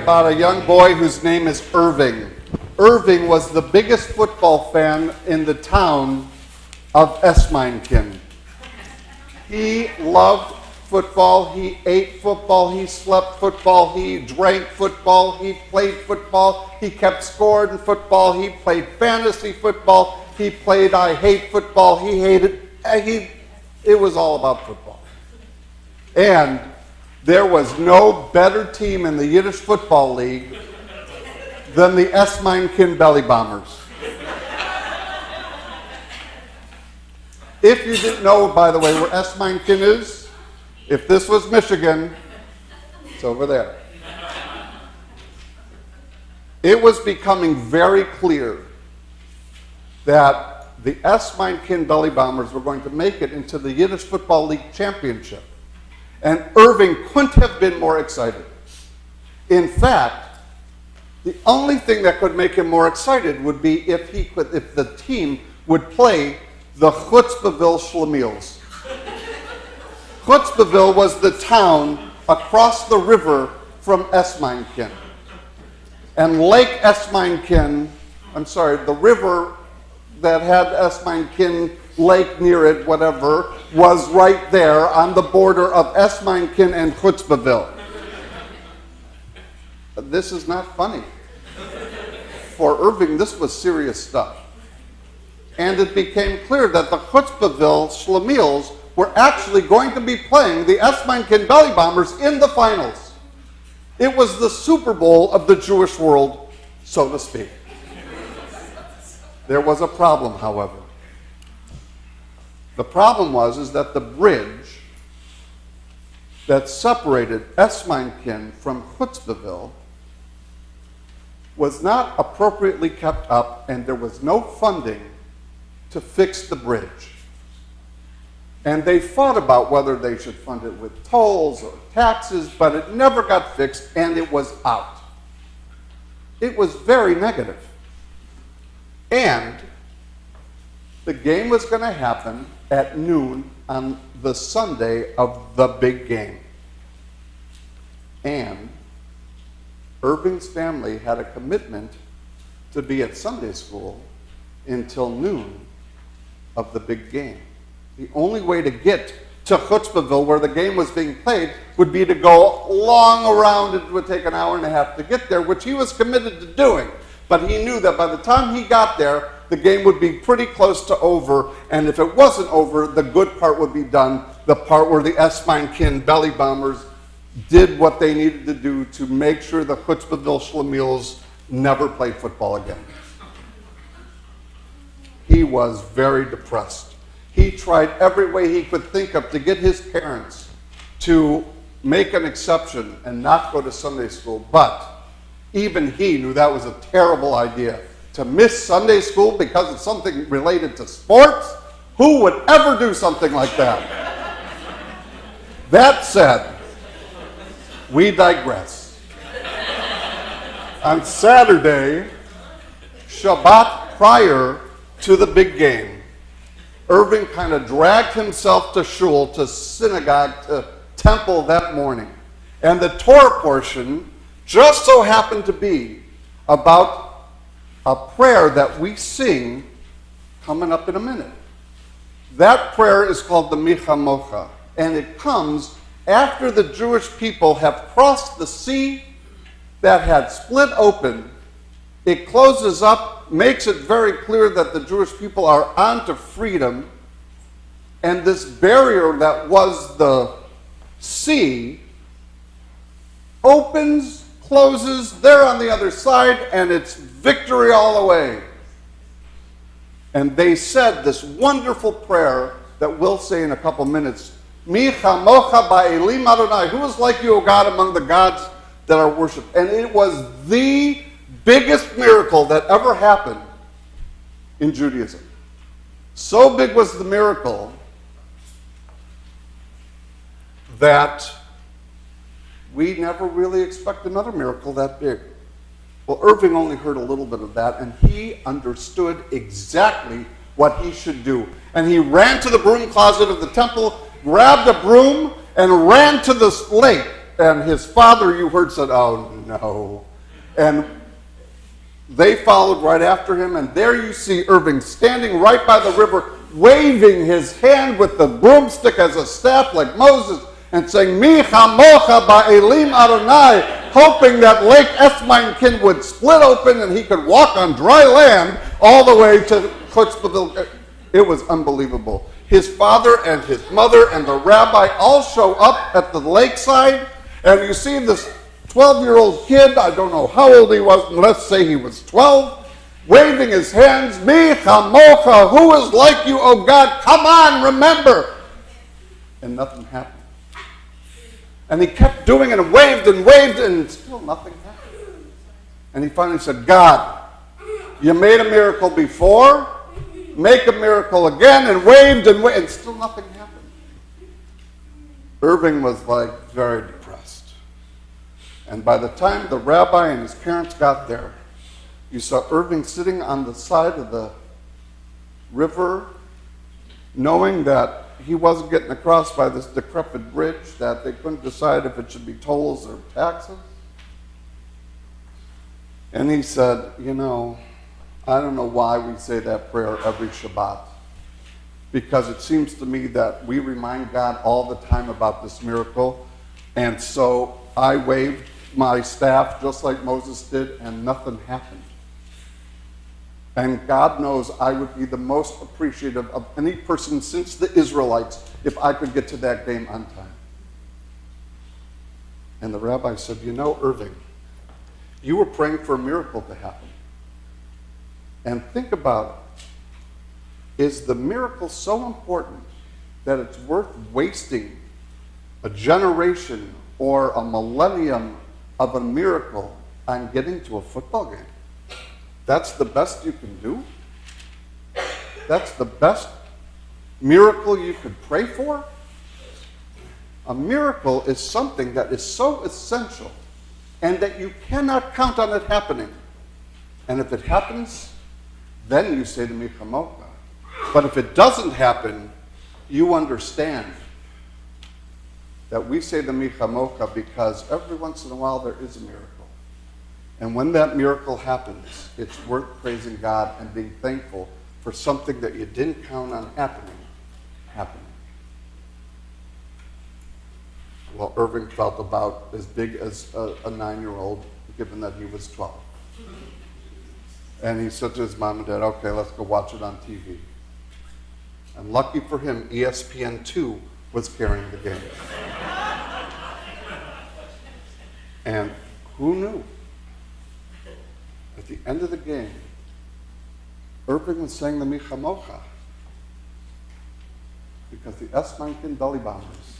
About a young boy whose name is Irving. Irving was the biggest football fan in the town of Esmeinkin. He loved football, he ate football, he slept football, he drank football, he played football, he kept score in football, he played fantasy football, he played I hate football, he hated, it was all about football. And there was no better team in the Yiddish Football League than the Esmeinkin Belly Bombers. If you didn't know, by the way, where Esmeinkin is, if this was Michigan, it's over there. It was becoming very clear that the Esmeinkin Belly Bombers were going to make it into the Yiddish Football League championship. And Irving couldn't have been more excited. In fact, the only thing that could make him more excited would be if the team would play the Chutzpahville Schlemiels. Chutzpahville was the town across the river from Esmeinkin. And Lake Esmeinkin, the river that had Esmeinkin Lake near it, whatever, was right there on the border of Esmeinkin and Chutzpahville. This is not funny. For Irving, this was serious stuff. And it became clear that the Chutzpahville Schlemiels were actually going to be playing the Esmeinkin Belly Bombers in the finals. It was the Super Bowl of the Jewish world, so to speak. There was a problem, however. The problem was that the bridge that separated Esmeinkin from Chutzpahville was not appropriately kept up, and there was no funding to fix the bridge. And they fought about whether they should fund it with tolls or taxes, but it never got fixed, and it was out. It was very negative. And the game was going to happen at noon on the Sunday of the big game. And Irving's family had a commitment to be at Sunday school until noon of the big game. The only way to get to Chutzpahville, where the game was being played, would be to go long around. It would take an hour and a half to get there, which he was committed to doing. But he knew that by the time he got there, the game would be pretty close to over, and if it wasn't over, the good part would be done, the part where the Esmeinkin Belly Bombers did what they needed to do to make sure the Chutzpahville Schlemiels never played football again. He was very depressed. He tried every way he could think of to get his parents to make an exception and not go to Sunday school, but even he knew that was a terrible idea. To miss Sunday school because of something related to sports? Who would ever do something like that? That said, we digress. On Saturday, Shabbat prior to the big game, Irving kind of dragged himself to shul, to synagogue, to temple that morning. And the Torah portion just so happened to be about a prayer that we sing coming up in a minute. That prayer is called the Mi Chamocha, and it comes after the Jewish people have crossed the sea that had split open. It closes up, makes it very clear that the Jewish people are on to freedom, and this barrier that was the sea opens, closes, they're on the other side, and it's victory all the way. And they said this wonderful prayer that we'll say in a couple minutes, Mi Chamocha ba'elim Adonai, who is like you, O God, among the gods that are worshipped. And it was the biggest miracle that ever happened in Judaism. So big was the miracle that we never really expect another miracle that big. Well, Irving only heard a little bit of that, and he understood exactly what he should do. And he ran to the broom closet of the temple, grabbed a broom, and ran to the lake. And his father, you heard, said, "Oh, no." And they followed right after him, and there you see Irving standing right by the river, waving his hand with the broomstick as a staff like Moses, and saying, "Mi Chamocha ba'elim Adonai," hoping that Lake Esmeinkin would split open and he could walk on dry land all the way to Chutzpahville. It was unbelievable. His father and his mother and the rabbi all show up at the lakeside, and you see this 12-year-old kid, I don't know how old he was, let's say he was 12, waving his hands, "Mi Chamocha, who is like you, oh God, come on, remember." And nothing happened. And he kept doing it and waved, and still nothing happened. And he finally said, "God, you made a miracle before, make a miracle again," and waved, and still nothing happened. Irving was very depressed. And by the time the rabbi and his parents got there, you saw Irving sitting on the side of the river, knowing that he wasn't getting across by this decrepit bridge, that they couldn't decide if it should be tolls or taxes. And he said, I don't know why we say that prayer every Shabbat, because it seems to me that we remind God all the time about this miracle, and so I waved my staff just like Moses did, and nothing happened. And God knows I would be the most appreciative of any person since the Israelites if I could get to that game on time. And the rabbi said, Irving, you were praying for a miracle to happen. And think about it. Is the miracle so important that it's worth wasting a generation or a millennium of a miracle on getting to a football game? That's the best you can do? That's the best miracle you could pray for? A miracle is something that is so essential and that you cannot count on it happening. And if it happens, then you say the Mi Chamocha. But if it doesn't happen, you understand that we say the Mi Chamocha because every once in a while there is a miracle. And when that miracle happens, it's worth praising God and being thankful for something that you didn't count on happening. Well, Irving felt about as big as a 9-year-old, given that he was 12. And he said to his mom and dad, "Okay, let's go watch it on TV." And lucky for him, ESPN2 was carrying the game. And who knew? At the end of the game, Irving was saying the Mi Chamocha because the Esmeinkin belly bombers